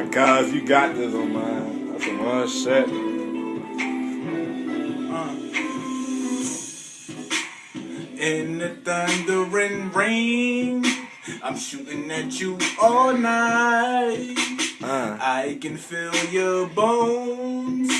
my God, you got this on man. That's some one shit. In the thunder and rain, I'm shooting at you all night. I can feel your bones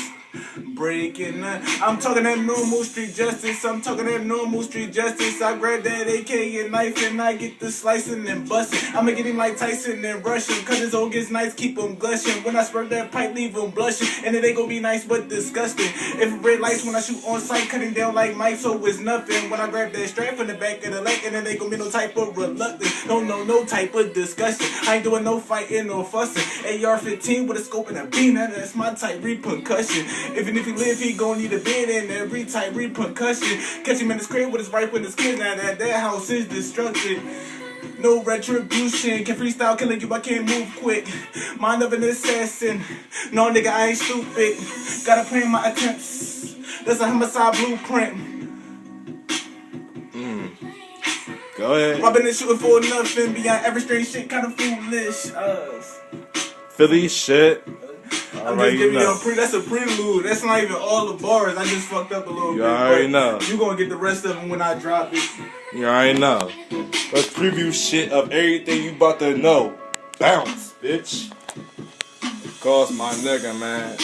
breaking. I'm talking that normal street justice. I'm talking that normal street justice. I grab that AK and knife and I get the slicing and busting. I'ma get him like Tyson and Russian. Cause his old gets nice, keep him gushing. When I spark that pipe, leave him blushing. And it ain't gonna be nice but disgusting. If red lights when I shoot on sight, cutting down like Mike, so it's nothing. When I grab that strap from the back of the leg, and it ain't gonna be no type of reluctance. No type of discussion. I ain't doing no fighting or fussing. AR-15 with a scope and a beam, that's my type repercussion. Even if he live, he gon' need a bed and every type repercussion. Catch him in his crib with his wife with his kids, now that house is destructive. No retribution, can freestyle killing you, I can't move quick. Mind of an assassin, no nigga, I ain't stupid. Gotta plan my attempts, that's a homicide blueprint. Go ahead. I've been shooting for nothing, beyond every strange shit, kinda foolish. Philly shit. I'm just giving you that's a prelude. That's not even all the bars. I just fucked up a little bit. You already know. You gonna get the rest of them when I drop it. You already know. Let's preview shit of everything you about to know. Bounce, bitch. Of course, my nigga, man.